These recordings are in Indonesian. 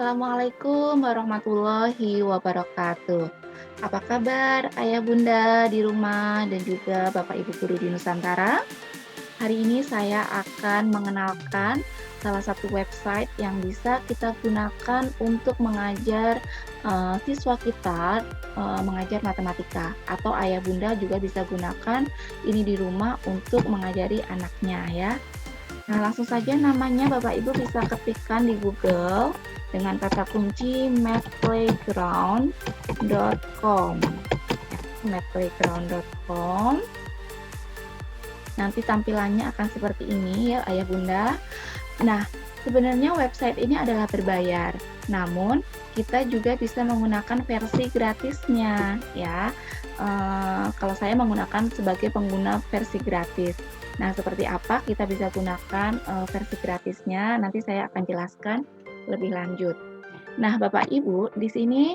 Assalamualaikum warahmatullahi wabarakatuh. Apa kabar ayah bunda di rumah dan juga bapak ibu guru di Nusantara? Hari ini saya akan mengenalkan salah satu website yang bisa kita gunakan untuk mengajar siswa kita mengajar matematika, atau ayah bunda juga bisa gunakan ini di rumah untuk mengajari anaknya ya. Nah, langsung saja namanya Bapak Ibu bisa ketikkan di Google dengan kata kunci mathplayground.com. mathplayground.com. Nanti tampilannya akan seperti ini ya Ayah Bunda. Nah, sebenarnya website ini adalah berbayar. Namun, kita juga bisa menggunakan versi gratisnya ya. Kalau saya menggunakan sebagai pengguna versi gratis. Nah, seperti apa kita bisa gunakan versi gratisnya? Nanti saya akan jelaskan lebih lanjut. Nah, Bapak Ibu, di sini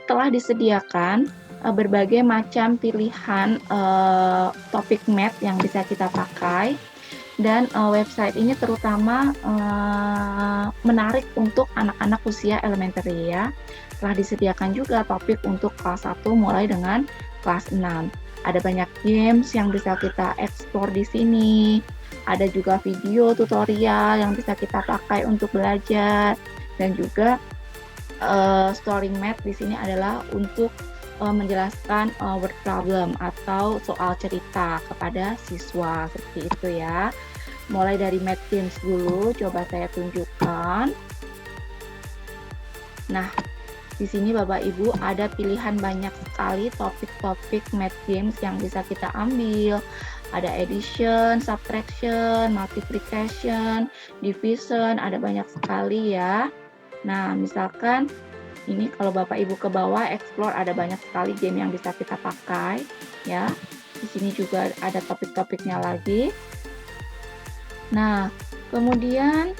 telah disediakan berbagai macam pilihan topik math yang bisa kita pakai, dan website ini terutama menarik untuk anak-anak usia elementary ya. Telah disediakan juga topik untuk kelas 1 mulai dengan kelas 6. Ada banyak games yang bisa kita explore di sini. Ada juga video tutorial yang bisa kita pakai untuk belajar, dan juga story math di sini adalah untuk menjelaskan word problem atau soal cerita kepada siswa, seperti itu ya. Mulai dari math games dulu, coba saya tunjukkan. Nah, di sini Bapak Ibu ada pilihan banyak sekali topik-topik math games yang bisa kita ambil. Ada addition, subtraction, multiplication, division, ada banyak sekali ya. Nah, misalkan ini kalau Bapak Ibu ke bawah explore, ada banyak sekali game yang bisa kita pakai ya. Di sini juga ada topik-topiknya lagi. Nah, kemudian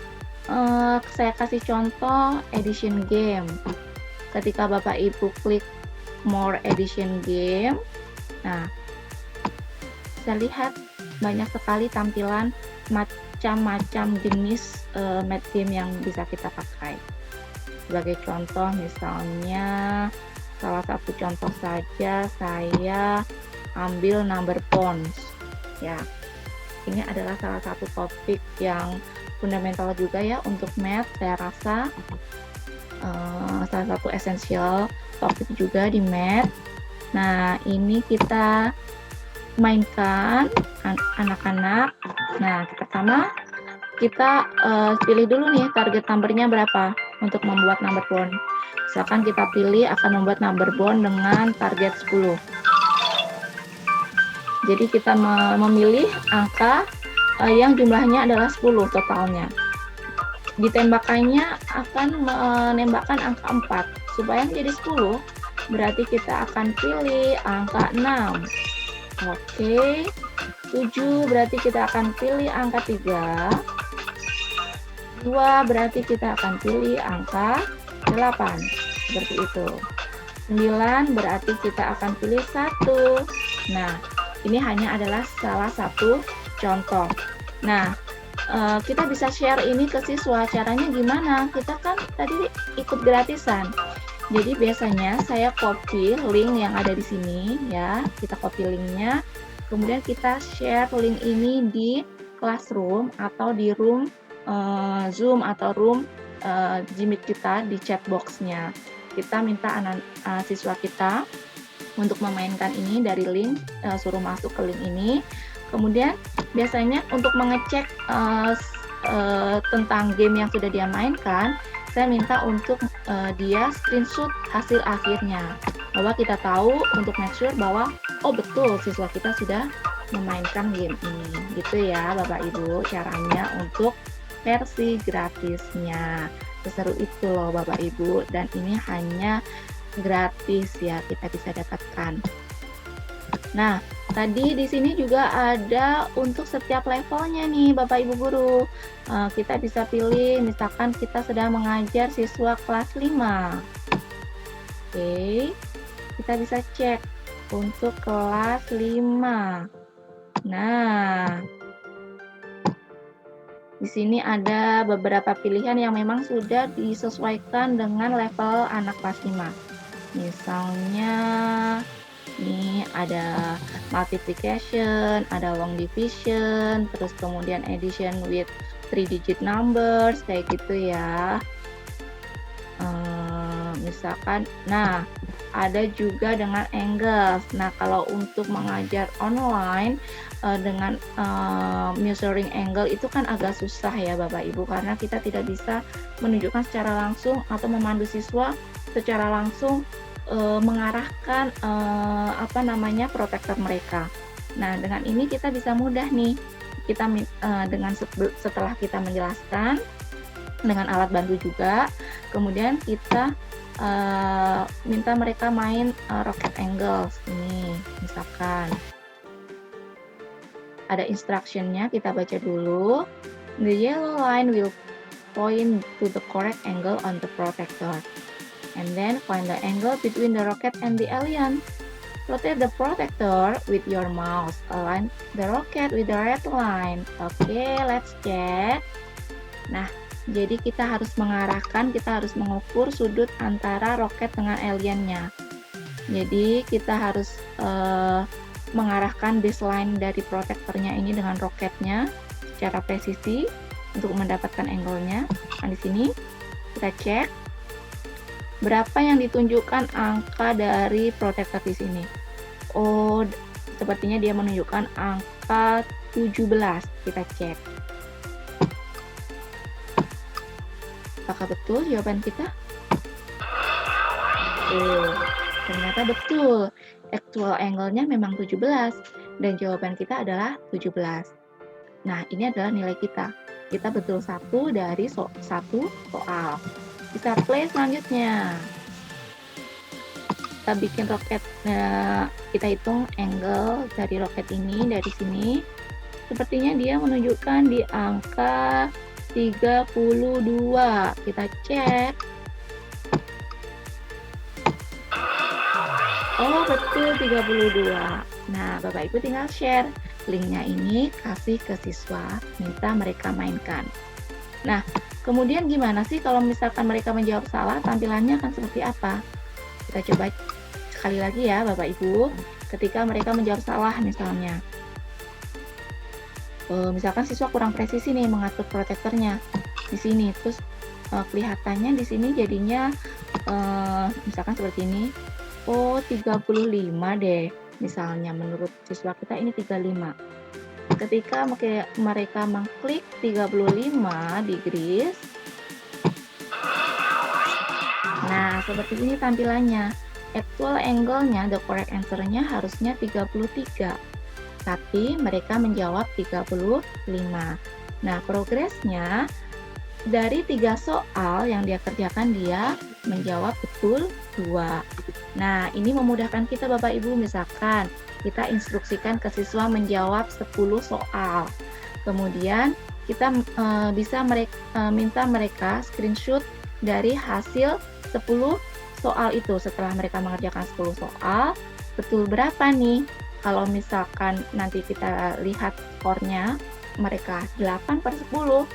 saya kasih contoh edition game. Ketika Bapak Ibu klik more edition game, nah, bisa lihat banyak sekali tampilan macam-macam jenis math game yang bisa kita pakai. Sebagai contoh, misalnya salah satu contoh saja saya ambil number bonds ya. Ini adalah salah satu topik yang fundamental juga ya untuk math, saya rasa salah satu esensial topik juga di math. Nah, ini kita mainkan anak-anak. Nah, pertama kita pilih dulu nih target numbernya berapa untuk membuat number bond. Misalkan kita pilih akan membuat number bond dengan target 10. Jadi kita memilih angka yang jumlahnya adalah 10 totalnya. Ditembakannya akan menembakkan angka 4. Supaya menjadi 10, berarti kita akan pilih angka 6. Oke. 7 berarti kita akan pilih angka 3. 2 berarti kita akan pilih angka 8. Seperti itu. 9 berarti kita akan pilih 1. Nah, ini hanya adalah salah satu contoh. Nah, kita bisa share ini ke siswa. Caranya gimana? Kita kan tadi ikut gratisan. Jadi biasanya saya copy link yang ada di sini ya. Kita copy linknya. Kemudian kita share link ini di classroom atau di room Zoom atau room Gmeet kita di chat box-nya. Kita minta siswa kita untuk memainkan ini dari link, suruh masuk ke link ini. Kemudian biasanya untuk mengecek tentang game yang sudah dia mainkan, saya minta untuk dia screenshot hasil akhirnya, bahwa kita tahu untuk make sure bahwa oh betul siswa kita sudah memainkan game ini, gitu ya Bapak Ibu caranya untuk versi gratisnya. Seseru itu loh Bapak Ibu, dan ini hanya gratis ya kita bisa dapatkan. Nah, tadi di sini juga ada untuk setiap levelnya nih Bapak Ibu guru. Kita bisa pilih, misalkan kita sedang mengajar siswa kelas 5. Oke, kita bisa cek untuk kelas 5. Nah, Di sini ada beberapa pilihan yang memang sudah disesuaikan dengan level anak kelas 5. Misalnya ini ada multiplication, ada long division, terus kemudian addition with 3-digit numbers kayak gitu ya. Misalkan, nah ada juga dengan angles. Nah, kalau untuk mengajar online dengan measuring angle itu kan agak susah ya Bapak Ibu, karena kita tidak bisa menunjukkan secara langsung atau memandu siswa secara langsung mengarahkan protektor mereka. Nah, dengan ini kita bisa mudah nih, kita dengan setelah kita menjelaskan dengan alat bantu juga, kemudian kita minta mereka main rocket angles ini, misalkan ada instructionnya, kita baca dulu. The yellow line will point to the correct angle on the protector, and then find the angle between the rocket and the alien. Rotate the protector with your mouse. Align the rocket with the red line. Oke, let's check. Nah, jadi kita harus mengarahkan, kita harus mengukur sudut antara roket dengan aliennya. Jadi kita harus mengarahkan baseline dari protektornya ini dengan roketnya secara presisi untuk mendapatkan angle-nya. Nah, di sini kita cek berapa yang ditunjukkan angka dari protektor di sini. Oh, sepertinya dia menunjukkan angka 17. Kita cek. Apakah betul jawaban kita? Ternyata betul. Actual angle-nya memang 17 dan jawaban kita adalah 17. Nah, ini adalah nilai kita. Kita betul satu dari satu soal. Bisa play selanjutnya. Kita bikin roket, kita hitung angle dari roket ini dari sini. Sepertinya dia menunjukkan di angka 32. Kita cek. Oh, betul 32. Nah, Bapak Ibu tinggal share linknya ini, kasih ke siswa, minta mereka mainkan. Nah, kemudian gimana sih kalau misalkan mereka menjawab salah, tampilannya akan seperti apa? Kita coba sekali lagi ya Bapak Ibu. Ketika mereka menjawab salah misalnya, misalkan siswa kurang presisi nih mengatur protektornya di sini, terus kelihatannya di sini jadinya misalkan seperti ini. Oh, 35 deh. Misalnya menurut siswa kita ini 35. Ketika mereka mengklik 35 degrees, nah seperti ini tampilannya. Actual angle-nya, the correct answer-nya harusnya 33. Tapi mereka menjawab 35. Nah, progresnya dari 3 soal yang dia kerjakan, dia menjawab betul 2. Nah, ini memudahkan kita Bapak Ibu, misalkan kita instruksikan ke siswa menjawab 10 soal. Kemudian kita bisa minta mereka screenshot dari hasil 10 soal itu. Setelah mereka mengerjakan 10 soal, betul berapa nih? Kalau misalkan nanti kita lihat skornya, mereka 8/10,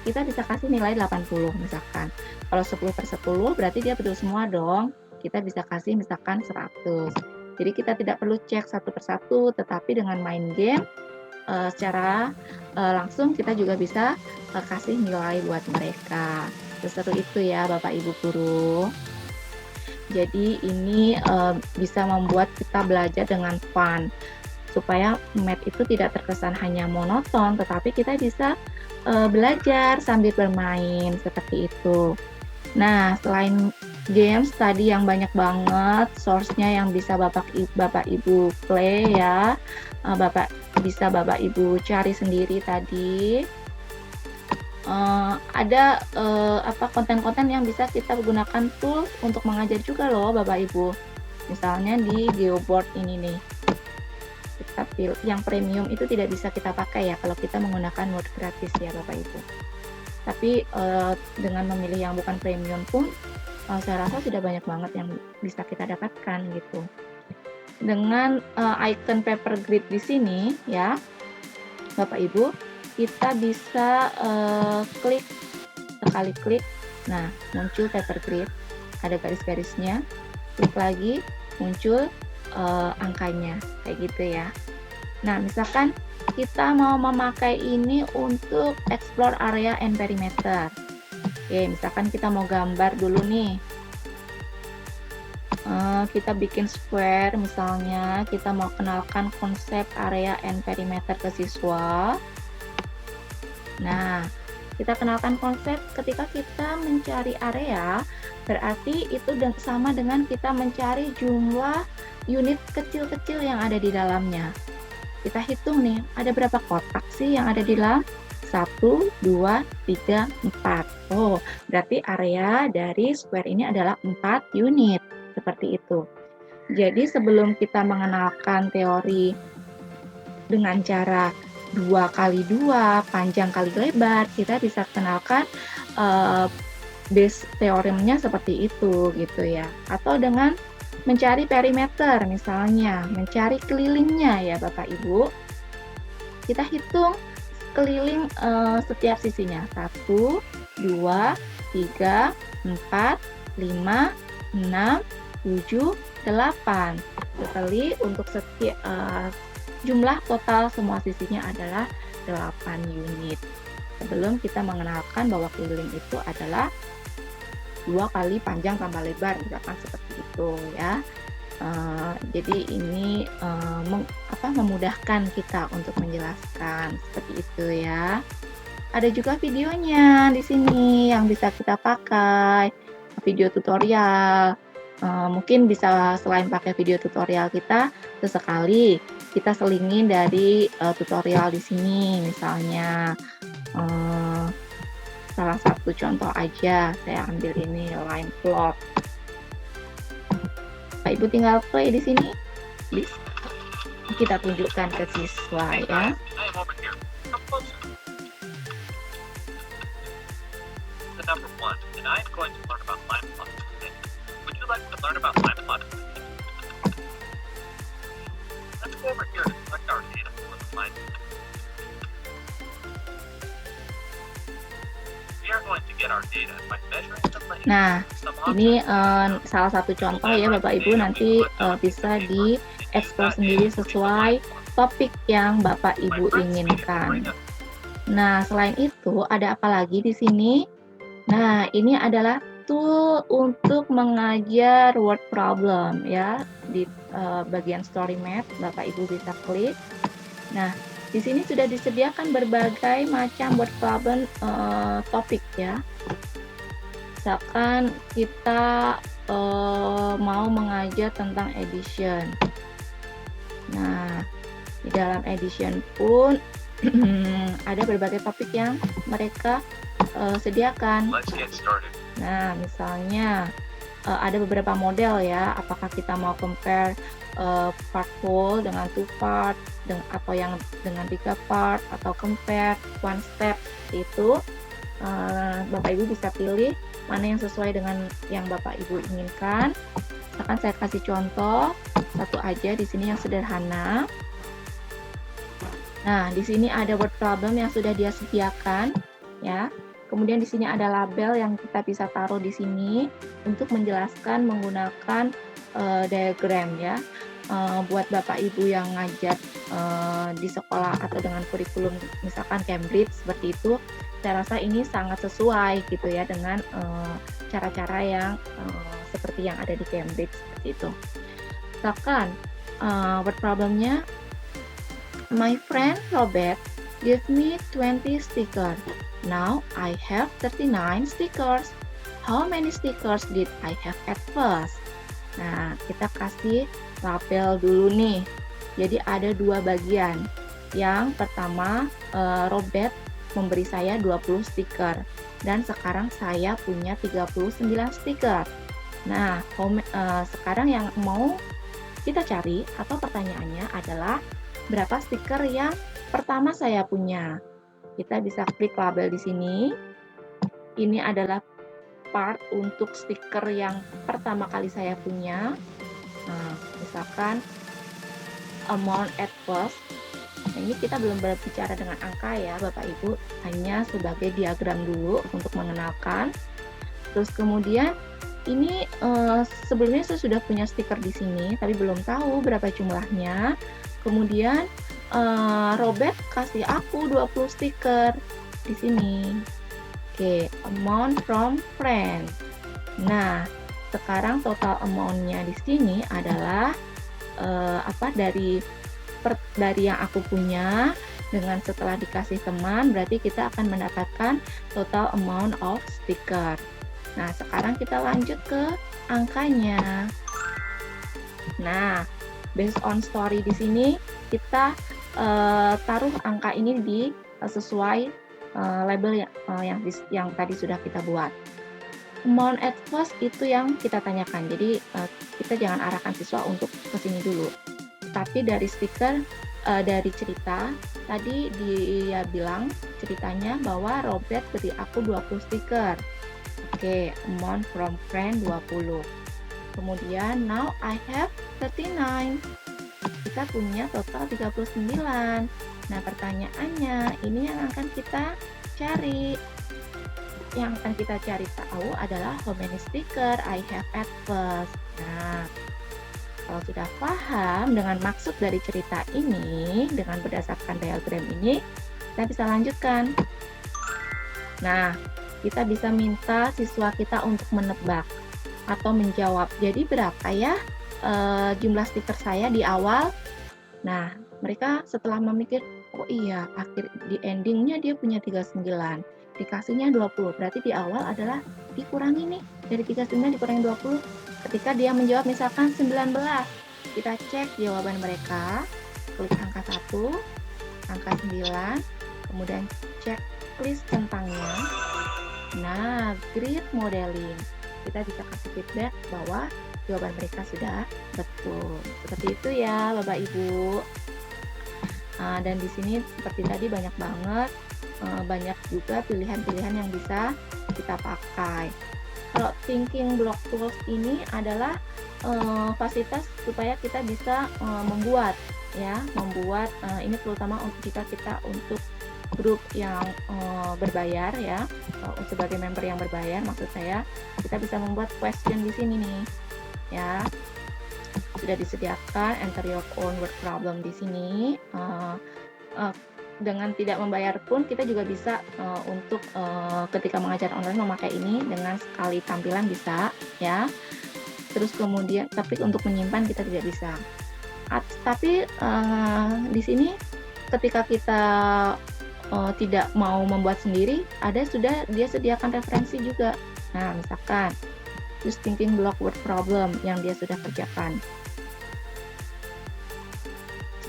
kita bisa kasih nilai 80 misalkan. Kalau 10/10 berarti dia betul semua dong. Kita bisa kasih misalkan 100. Jadi kita tidak perlu cek satu persatu, tetapi dengan main game secara langsung kita juga bisa kasih nilai buat mereka. Seseru itu ya Bapak Ibu guru. Jadi ini bisa membuat kita belajar dengan fun, supaya math itu tidak terkesan hanya monoton, tetapi kita bisa belajar sambil bermain seperti itu. Nah, selain games tadi yang banyak banget source-nya yang bisa Bapak Ibu play ya, Bapak Ibu cari sendiri tadi. Ada konten-konten yang bisa kita gunakan tools untuk mengajar juga loh Bapak Ibu. Misalnya di Geoboard ini nih. Tapi yang premium itu tidak bisa kita pakai ya kalau kita menggunakan mode gratis ya Bapak Ibu. Tapi dengan memilih yang bukan premium pun saya rasa sudah banyak banget yang bisa kita dapatkan gitu. Dengan icon paper grid di sini ya Bapak Ibu, kita bisa klik, sekali klik, nah muncul paper grid, ada garis-garisnya, klik lagi, muncul angkanya, kayak gitu ya. Nah, misalkan kita mau memakai ini untuk explore area and perimeter. Oke, misalkan kita mau gambar dulu nih. Kita bikin square, misalnya kita mau kenalkan konsep area and perimeter ke siswa. Nah, kita kenalkan konsep ketika kita mencari area, berarti itu sama dengan kita mencari jumlah unit kecil-kecil yang ada di dalamnya. Kita hitung nih, ada berapa kotak sih yang ada di dalam? 1, 2, 3, 4. Oh, berarti area dari square ini adalah 4 unit. Seperti itu. Jadi sebelum kita mengenalkan teori dengan cara 2 kali 2, panjang kali lebar, kita bisa kenalkan base teoremnya seperti itu gitu ya. Atau dengan mencari perimeter misalnya, mencari kelilingnya ya Bapak Ibu. Kita hitung keliling setiap sisinya. 1, 2, 3, 4, 5, 6, 7, 8. Sekali untuk setiap jumlah total semua sisinya adalah 8 unit. Sebelum kita mengenalkan bahwa keliling itu adalah 2 kali panjang tambah lebar, misalkan seperti itu ya. Jadi ini memudahkan kita untuk menjelaskan seperti itu ya. Ada juga videonya di sini yang bisa kita pakai, video tutorial. Mungkin bisa selain pakai video tutorial kita, sesekali kita selingin dari tutorial di sini, misalnya salah satu contoh aja, saya ambil ini line plot. Pak Ibu tinggal play di sini, please. Kita tunjukkan ke siswa ya. The number 1, and I'm going to learn about line plot. Would you like to learn about line plot? Let's go over here to select our data for the line. We are going to get our data by measuring the length. Nah, ini salah satu contoh ya Bapak Ibu, nanti bisa dieksplor sendiri sesuai topik yang Bapak Ibu inginkan. Nah, selain itu ada apa lagi di sini? Nah, ini adalah tool untuk mengajar word problem ya. Di bagian story map Bapak Ibu bisa klik. Nah, di sini sudah disediakan berbagai macam word problem topik ya. Misalkan kita mau mengajar tentang addition. Nah, di dalam addition pun ada berbagai topik yang mereka sediakan. Nah, misalnya ada beberapa model ya, apakah kita mau compare part whole dengan 2 part, atau yang dengan 3 part, atau compare one step, itu Bapak Ibu bisa pilih mana yang sesuai dengan yang Bapak Ibu inginkan. Misalkan saya kasih contoh satu aja di sini yang sederhana. Nah, di sini ada word problem yang sudah dia sediakan ya. Kemudian di sini ada label yang kita bisa taruh di sini untuk menjelaskan menggunakan diagram ya. Buat Bapak Ibu yang ngajar di sekolah atau dengan kurikulum misalkan Cambridge seperti itu, saya rasa ini sangat sesuai gitu ya dengan cara-cara yang seperti yang ada di Cambridge seperti itu. Misalkan word problemnya, my friend Robert gave me 20 stickers. Now I have 39 stickers. How many stickers did I have at first? Nah, kita kasih label dulu nih. Jadi ada 2 bagian. Yang pertama, Robert memberi saya 20 stiker. Dan sekarang saya punya 39 stiker. Nah, sekarang yang mau kita cari atau pertanyaannya adalah berapa stiker yang pertama saya punya. Kita bisa klik label di sini. Ini adalah part untuk stiker yang pertama kali saya punya. Nah, misalkan amount at first. Nah, ini kita belum berbicara dengan angka ya Bapak Ibu, hanya sebagai diagram dulu untuk mengenalkan. Terus kemudian ini sebelumnya saya sudah punya stiker di sini, tapi belum tahu berapa jumlahnya. Kemudian Robert kasih aku 20 stiker di sini. Oke, amount from friend. Nah, sekarang total amount-nya di sini adalah dari yang aku punya dengan setelah dikasih teman, berarti kita akan mendapatkan total amount of sticker. Nah, sekarang kita lanjut ke angkanya. Nah, based on story di sini kita taruh angka ini di sesuai label yang tadi sudah kita buat. Amount at first itu yang kita tanyakan. Jadi kita jangan arahkan siswa untuk ke sini dulu. Tapi dari stiker, dari cerita tadi dia bilang ceritanya bahwa Robert beri aku 20 stiker. Oke, amount from friend 20. Kemudian now I have 39. Kita punya total 39. Nah, pertanyaannya ini yang akan kita cari. Yang akan kita cari tahu adalah how many sticker I have at first. Nah, kalau sudah paham dengan maksud dari cerita ini, dengan berdasarkan diagram ini, kita bisa lanjutkan. Nah, kita bisa minta siswa kita untuk menebak atau menjawab. Jadi berapa ya jumlah stiker saya di awal? Nah, mereka setelah memikir, oh iya, di endingnya dia punya 39. Dikasihnya 20, berarti di awal adalah dikurangi nih, dari 39 dikurangi 20. Ketika dia menjawab misalkan 19, kita cek jawaban mereka, klik angka 1, angka 9, kemudian cek list centangnya. Nah, grid modeling, kita bisa kasih feedback bahwa jawaban mereka sudah betul. Seperti itu ya Bapak Ibu. Dan di sini seperti tadi banyak banget, banyak juga pilihan-pilihan yang bisa kita pakai. Kalau thinking block tools ini adalah fasilitas supaya kita bisa membuat ini terutama jika kita untuk grup yang berbayar ya, sebagai member yang berbayar maksud saya, kita bisa membuat question di sini nih ya. Sudah disediakan enter your own word problem di sini. Dengan tidak membayar pun kita juga bisa untuk ketika mengajar online memakai ini dengan sekali tampilan bisa ya. Terus kemudian tapi untuk menyimpan kita tidak bisa. Tapi di sini ketika kita tidak mau membuat sendiri, dia sediakan referensi juga. Nah, misalkan use thinking block word problem yang dia sudah kerjakan.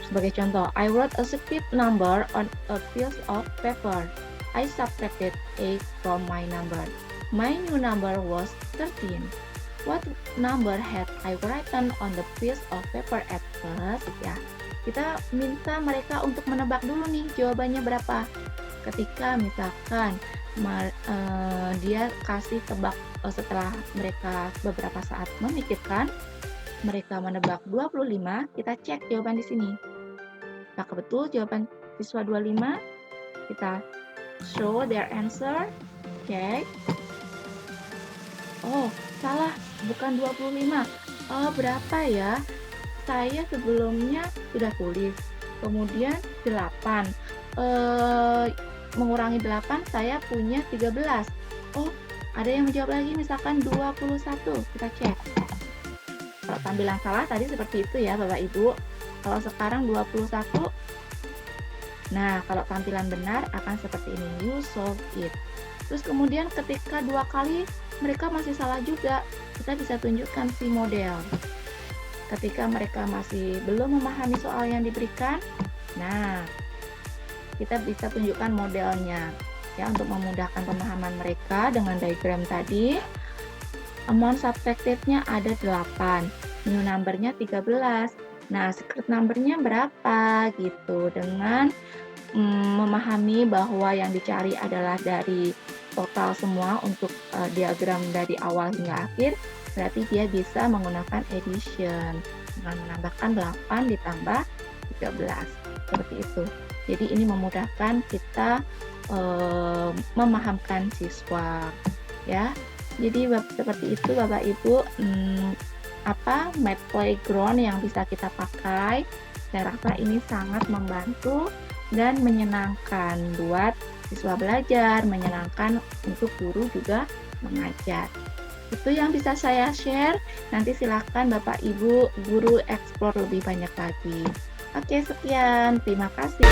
Sebagai contoh, I wrote a script number on a piece of paper. I subtracted 8 from my number. My new number was 13. What number had I written on the piece of paper at first? Ya, kita minta mereka untuk menebak dulu nih jawabannya berapa. Ketika misalkan dia kasih tebak setelah mereka beberapa saat memikirkan, mereka menebak 25, kita cek jawaban di sini. Apakah betul jawaban siswa 25? Kita show their answer. Cek. Oh, salah, bukan 25. Oh, berapa ya? Saya sebelumnya sudah tulis. Kemudian 8. Mengurangi 8, saya punya 13. Oh, ada yang menjawab lagi misalkan 21. Kita cek. Kalau tampilan salah tadi seperti itu ya Bapak Ibu. Kalau sekarang 21. Nah, kalau tampilan benar akan seperti ini. You solve it. Terus kemudian ketika 2 kali mereka masih salah juga, kita bisa tunjukkan si model. Ketika mereka masih belum memahami soal yang diberikan, nah, kita bisa tunjukkan modelnya ya untuk memudahkan pemahaman mereka dengan diagram tadi. Amount subtracted-nya ada 8, new number-nya 13. Nah, secret number-nya berapa gitu. Dengan memahami bahwa yang dicari adalah dari total semua untuk diagram dari awal hingga akhir, berarti dia bisa menggunakan addition dengan menambahkan 8 ditambah 13. seperti itu. Jadi ini memudahkan kita memahamkan siswa, ya. Jadi seperti itu Bapak Ibu, Math Playground yang bisa kita pakai. Saya rasa ini sangat membantu dan menyenangkan buat siswa belajar, menyenangkan untuk guru juga mengajar. Itu yang bisa saya share. Nanti silakan Bapak Ibu guru explore lebih banyak lagi. Oke, sekian. Terima kasih.